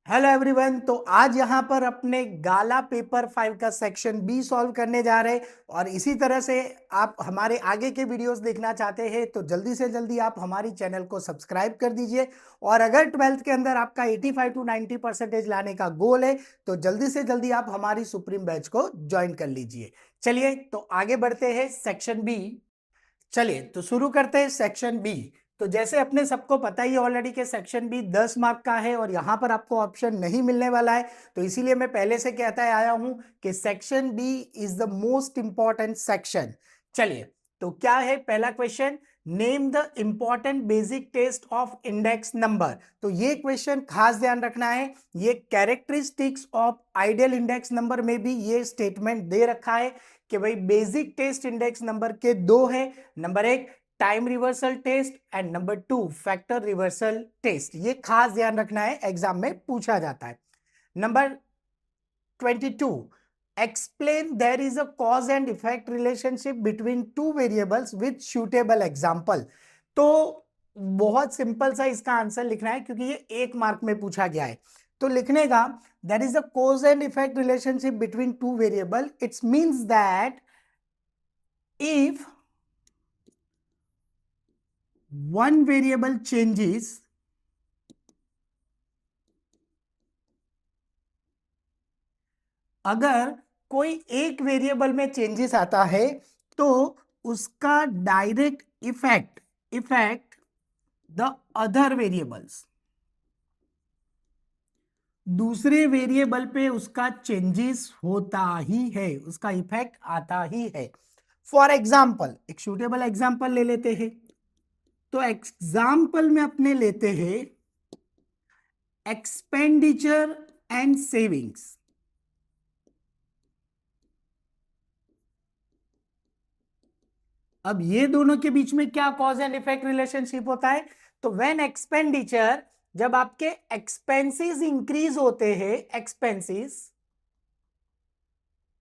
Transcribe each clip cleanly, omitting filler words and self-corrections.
Hello everyone. तो आज यहाँ पर अपने गाला पेपर 5 का सेक्शन बी सॉल्व करने जा रहे हैं। और इसी तरह से आप हमारे आगे के वीडियोस देखना चाहते हैं तो जल्दी से जल्दी आप हमारी चैनल को सब्सक्राइब कर दीजिए। और अगर 12th के अंदर आपका 85 to 90% लाने का गोल है तो जल्दी से जल्दी आप हमारी सुप्रीम बैच को ज्वाइन कर लीजिए। चलिए तो आगे बढ़ते हैं सेक्शन बी। चलिए तो शुरू करते हैं सेक्शन बी। तो जैसे अपने सबको पता ही ऑलरेडी कि सेक्शन बी 10 मार्क का है और यहां पर आपको ऑप्शन नहीं मिलने वाला है। तो इसीलिए मैं पहले से कहता आया हूं कि section B is the most important section. चलिए तो क्या है पहला question, name the important basic test of index number. तो ये क्वेश्चन खास ध्यान रखना है, ये characteristics of ideal index number में भी ये स्टेटमेंट दे रखा है कि भाई बेसिक टेस्ट इंडेक्स नंबर के दो है। नंबर एक time reversal test and number two factor reversal test. ये खास ध्यान रखना है, एग्जाम में पूछा जाता है। Number 22, explain there is a cause and effect relationship between two variables with suitable example। तो बहुत सिंपल सा इसका आंसर लिखना है क्योंकि ये 1 मार्क में पूछा गया है। तो लिखने का there is a cause and effect relationship between two variable, it means that if one variable changes, अगर कोई एक वेरिएबल में चेंजेस आता है तो उसका direct effect the other variables, दूसरे वेरिएबल पे उसका चेंजेस होता ही है, उसका इफेक्ट आता ही है। फॉर एग्जाम्पल एक सूटेबल एग्जाम्पल ले लेते हैं। तो एग्जाम्पल में अपने लेते हैं एक्सपेंडिचर एंड सेविंग्स। अब ये दोनों के बीच में क्या कॉज एंड इफेक्ट रिलेशनशिप होता है? तो व्हेन एक्सपेंडिचर, जब आपके एक्सपेंसेस इंक्रीज होते हैं एक्सपेंसेस,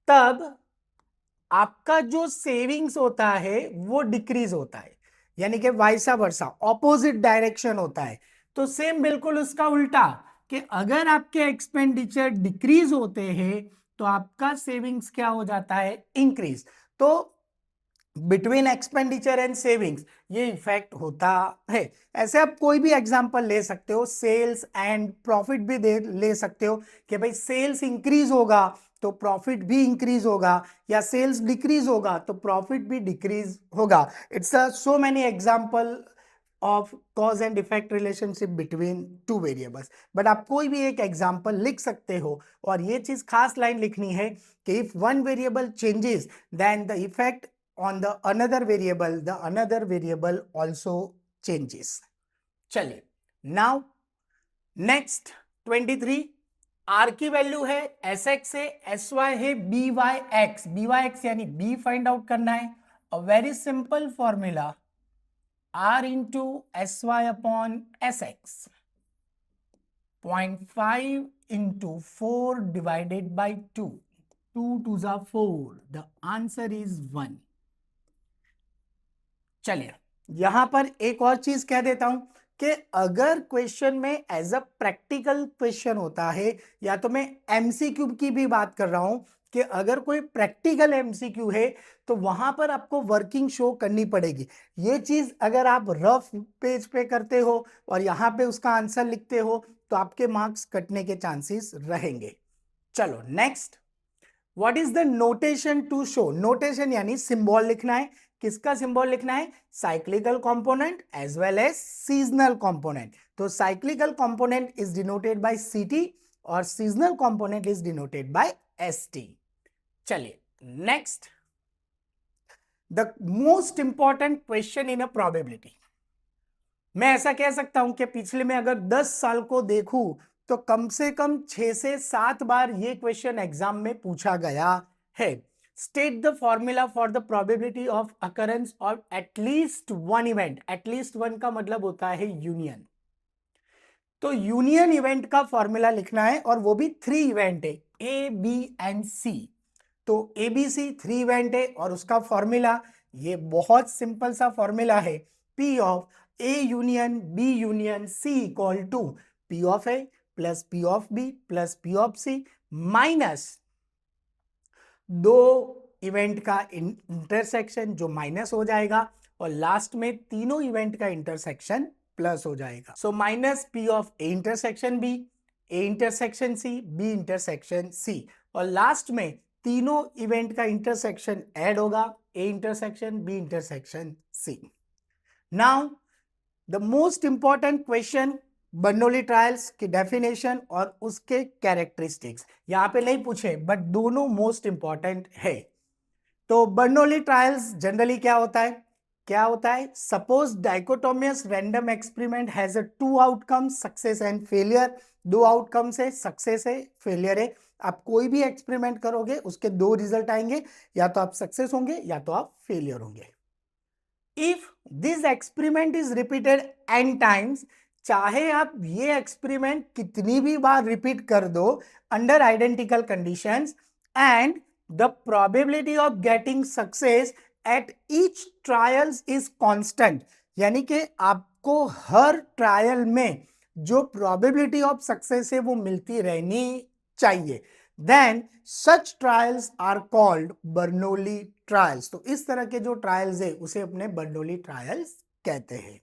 तब आपका जो सेविंग्स होता है वो डिक्रीज होता है, यानी कि वाइसा वर्सा ऑपोजिट डायरेक्शन होता है। तो सेम बिल्कुल उसका उल्टा कि अगर आपके एक्सपेंडिचर डिक्रीज होते हैं तो आपका सेविंग्स क्या हो जाता है? इंक्रीज। तो बिटवीन एक्सपेंडिचर एंड सेविंग्स ये इफेक्ट होता है। ऐसे आप कोई भी एग्जांपल ले सकते हो, सेल्स एंड प्रॉफिट भी ले सकते हो कि भाई सेल्स इंक्रीज होगा तो प्रॉफिट भी इंक्रीज होगा, या सेल्स डिक्रीज होगा तो प्रॉफिट भी डिक्रीज होगा। It's so many example of cause and effect relationship between two variables. But आप कोई भी एक एग्जांपल लिख सकते हो और ये चीज खास लाइन लिखनी है कि if one variable changes then the effect on the another variable also changes। चलिए नाउ नेक्स्ट 23, आर की वैल्यू है एस एक्स है, एस वाई है बी वाई एक्स यानी बी फाइंड आउट करना है। A very simple formula R into S Y upon S X, 0.5 into 4 divided by 2, 2 to the 4, the answer is 1। चलिए यहां पर एक और चीज कह देता हूं कि अगर क्वेश्चन में एज अ प्रैक्टिकल क्वेश्चन होता है, या तो मैं एमसीक्यू की भी बात कर रहा हूं कि अगर कोई प्रैक्टिकल एमसीक्यू है तो वहां पर आपको वर्किंग शो करनी पड़ेगी। ये चीज अगर आप रफ पेज पे करते हो और यहां पे उसका आंसर लिखते हो तो आपके मार्क्स कटने के चांसेस रहेंगे। चलो next, what is the notation to show? Notation यानी सिंबल लिखना है। किसका सिंबल लिखना है? Cyclical component as well as seasonal component. तो cyclical component is denoted by CT और seasonal component is denoted by ST. चलिए next, the most important question in a probability. मैं ऐसा कह सकता हूं कि पिछले में अगर 10 साल को देखूं तो कम से कम 6 से 7 बार ये क्वेश्चन एग्जाम में पूछा गया है। State the formula for the probability of occurrence of at least one event. At least one का मतलब होता है यूनियन। तो यूनियन इवेंट का फॉर्मूला लिखना है और वो भी 3 इवेंट है, ए बी एंड सी। तो एबीसी 3 इवेंट है और उसका फॉर्मूला ये बहुत सिंपल सा फॉर्मूला है, P of A union B union C equal to P of A plus P of B plus P of C minus दो इवेंट का इंटरसेक्शन जो माइनस हो जाएगा और लास्ट में तीनों इवेंट का इंटरसेक्शन प्लस हो जाएगा। So minus P of A intersection B, A intersection C, B intersection C, और लास्ट में तीनों इवेंट का इंटरसेक्शन ऐड होगा, A intersection B intersection C. Now the most important question, Bernoulli trials की definition और उसके कैरेक्टरिस्टिक्स यहां पे नहीं पूछे बट दोनों मोस्ट इंपॉर्टेंट है। तो बर्नौली ट्रायल्स जनरली क्या होता है, suppose dichotomous random experiment has a two outcome, success and failure. दो आउटकम्स है, सक्सेस है, फेलियर है। आप कोई भी एक्सपेरिमेंट करोगे उसके दो रिजल्ट आएंगे, या तो आप सक्सेस होंगे या तो आप फेलियर होंगे। If this experiment is repeated n times, चाहे आप ये एक्सपेरिमेंट कितनी भी बार रिपीट कर दो under identical conditions, and the probability of getting success at each trials is constant, यानी कि आपको हर ट्रायल में जो प्रोबेबिलिटी ऑफ सक्सेस है वो मिलती रहनी चाहिए, then such trials are called Bernoulli trials. तो इस तरह के जो ट्रायल्स है उसे अपने बर्नौली ट्रायल्स कहते हैं।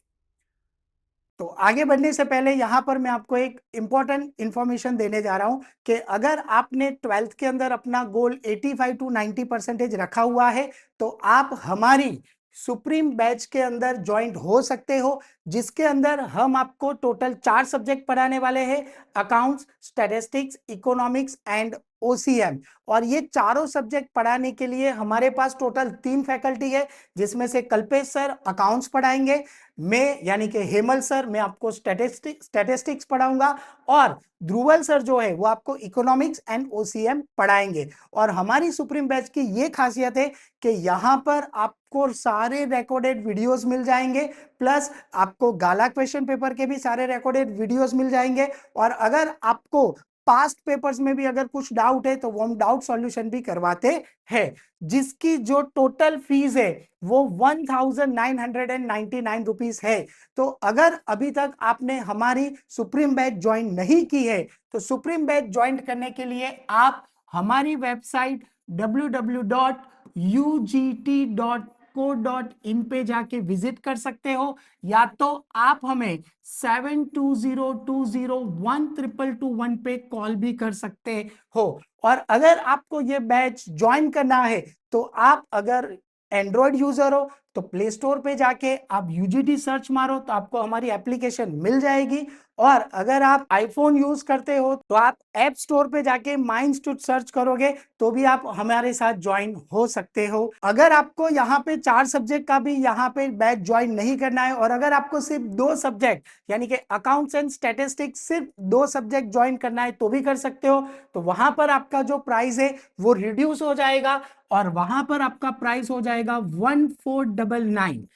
तो आगे बढ़ने से पहले यहां पर मैं आपको एक इंपॉर्टेंट इंफॉर्मेशन देने जा रहा हूं कि अगर आपने 12th के अंदर अपना गोल 85 to 90% रखा हुआ है तो आप हमारी सुप्रीम बैच के अंदर ज्वाइंट हो सकते हो, जिसके अंदर हम आपको टोटल 4 सब्जेक्ट पढ़ाने वाले हैं, accounts, statistics, economics and OCM। और ये चारों सब्जेक्ट पढ़ाने के लिए हमारे पास टोटल 3 फैकल्टी है, जिसमें से कल्पेश सर अकाउंट्स पढ़ाएंगे, मैं यानी कि हेमल सर मैं आपको स्टैटिस्टिक्स पढ़ाऊंगा, और ध्रुवल सर जो है वो आपको इकोनॉमिक्स एंड OCM पढ़ाएंगे। और हमारी सुप्रीम बैच की ये खासियत है कि यहाँ पर आपको सारे रिकॉर्डेड वीडियोस मिल जाएंगे, प्लस आपको गाला क्वेश्चन पेपर के भी सारे रिकॉर्डेड वीडियोस मिल जाएंगे, और अगर आपको पास्ट पेपर्स में भी अगर कुछ डाउट है तो वो हम डाउट सॉल्यूशन भी करवाते हैं, जिसकी जो टोटल फीस है वो 1999 रुपीस है। तो अगर अभी तक आपने हमारी सुप्रीम बैच ज्वाइन नहीं की है तो सुप्रीम बैच ज्वाइन करने के लिए आप हमारी वेबसाइट www.ugt.co.in पे जाके विजिट कर सकते हो, या तो आप हमें 7202012221 पे कॉल भी कर सकते हो। और अगर आपको ये बैच ज्वाइन करना है तो आप अगर एंड्रॉयड यूजर हो तो प्ले स्टोर पे जाके आप UGT सर्च मारो तो आपको हमारी एप्लीकेशन मिल जाएगी, और अगर आप आईफोन यूज करते हो तो आप ऐप स्टोर पे जाके माय इंस्टीट्यूट सर्च करोगे तो भी आप हमारे साथ ज्वाइन हो सकते हो। अगर आपको यहाँ पे 4 सब्जेक्ट का भी यहाँ पे बैच ज्वाइन नहीं करना है, और अगर आपको सिर्फ 2 सब्जेक्ट यानी कि अकाउंट्स एंड स्टैटिस्टिक्स सिर्फ 2 सब्जेक्ट ज्वाइन करना है तो भी कर सकते हो। तो वहां पर आपका जो प्राइस है वो रिड्यूस हो जाएगा, और वहां पर आपका प्राइस हो जाएगा 1499।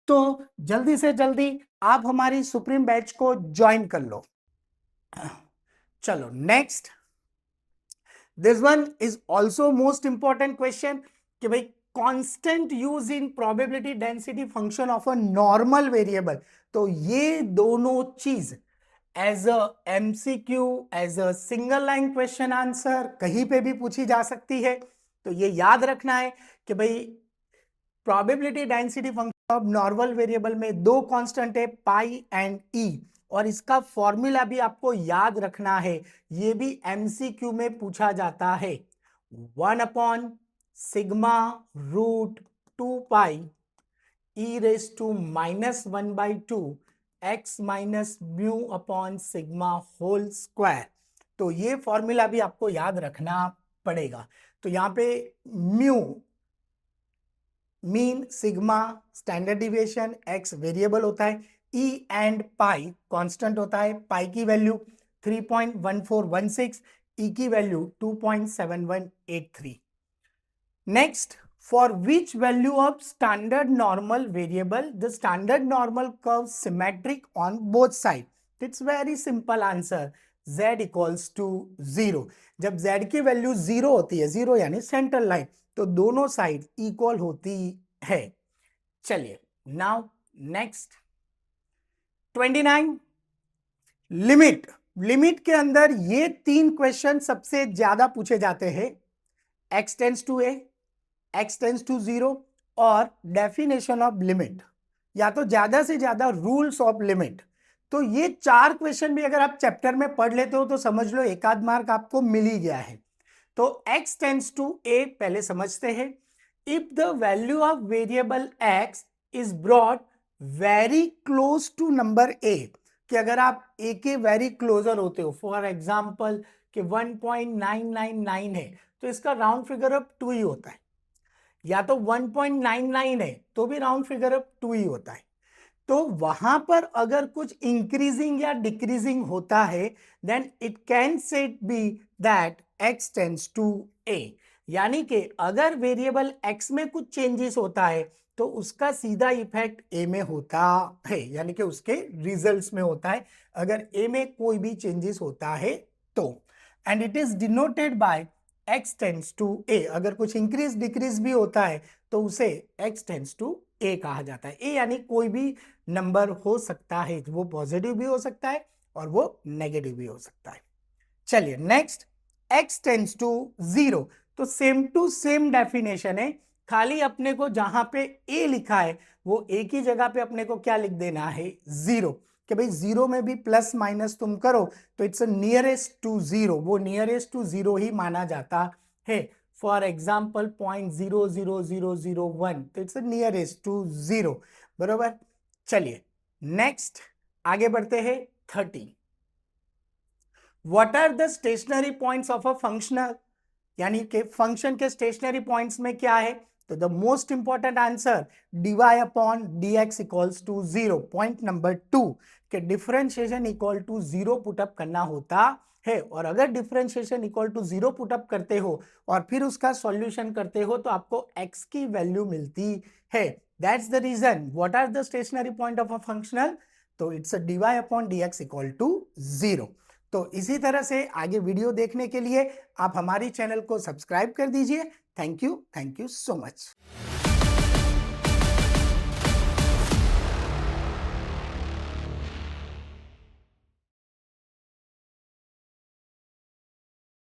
तो जल्दी से जल्दी आप हमारी सुप्रीम बैच को ज्वाइन कर लो। चलो next, this one is also most important question कि भाई constant use in probability density function of a normal variable. तो ये दोनों चीज as a MCQ, as a single line question answer कहीं पे भी पूछी जा सकती है। तो ये याद रखना है कि भाई probability density function of normal variable में दो कांस्टेंट है, पाई एंड ई, और इसका फॉर्मूला भी आपको याद रखना है, ये भी MCQ में पूछा जाता है। 1/σ√2 pi e⁻⁻² x minus mu upon sigma whole square. तो ये फॉर्मूला भी आपको याद रखना पड़ेगा। तो यहां पे mu mean, sigma standard deviation, x variable होता है, e एंड पाई कांस्टेंट होता है। पाई की वैल्यू 3.1416, e की value 2.7183। Next, for which value of standard normal variable the standard normal curve symmetric on both sides? It's very simple answer, z equals to 0। जब z की value 0 होती है, 0 यानी central line, तो दोनों साइड इक्वल होती है। चलिए नाउ नेक्स्ट 29, लिमिट लिमिट के अंदर ये 3 क्वेश्चन सबसे ज्यादा पूछे जाते हैं, x tends to a, x tends to 0 और डेफिनेशन ऑफ लिमिट, या तो ज्यादा से ज्यादा रूल्स ऑफ लिमिट। तो ये 4 क्वेश्चन भी अगर आप चैप्टर में पढ़ लेते हो तो समझ लो एक आध मार्क आपको मिल ही गया है। तो x टेंड्स टू a पहले समझते हैं। If the value of variable x is brought very close to number a, कि अगर आप a के वेरी क्लोजर होते हो, फॉर एग्जाम्पल कि 1.999 है तो इसका राउंड फिगर अब 2 ही होता है, या तो 1.99 है तो भी राउंड फिगर अब 2 ही होता है। तो वहां पर अगर कुछ इंक्रीजिंग या डिक्रीजिंग होता है then it can set be that x tends to a, यानी कि अगर वेरिएबल x में कुछ चेंजेस होता है तो उसका सीधा इफेक्ट a में होता है, यानी कि उसके रिजल्ट्स में होता है अगर a में कोई भी चेंजेस होता है तो। And it is denoted by x tends to a, अगर कुछ इंक्रीज डिक्रीज भी होता है तो उसे x टेंड्स टू a कहा जाता है। a यानी कोई भी नंबर हो सकता है, वो पॉजिटिव भी हो सकता है और वो नेगेटिव भी हो सकता है। चलिए नेक्स्ट, x टेंड्स टू 0, तो सेम टू सेम डेफिनेशन है, खाली अपने को जहां पे a लिखा है वो a की जगह पे अपने को क्या लिख देना है, 0, कि भाई 0 में भी प्लस माइनस तुम करो तो इट्स नियरेस्ट टू 0, वो नियरेस्ट टू 0 ही माना जाता है। फॉर एग्जाम्पल 0.00001, तो इट्स नियरेस्ट टू 0, बरोबर। चलिए नेक्स्ट आगे बढ़ते हैं। 30, what are the stationary points of a functional, यानी कि फंक्शन के स्टेशनरी पॉइंट्स में क्या है, तो the most important answer dy upon dx equals to 0। Point number 2 के डिफरेंशिएशन इक्वल टू 0 पुटअप करना होता है, और अगर डिफरेंशिएशन इक्वल टू 0 पुटअप करते हो और फिर उसका सॉल्यूशन करते हो तो आपको x की वैल्यू मिलती है। That's the reason what are the stationary point of a functional, तो it's dy upon dx equal to 0। तो इसी तरह से आगे वीडियो देखने के लिए आप हमारी चैनल को सब्सक्राइब कर दीजिए। Thank you so much.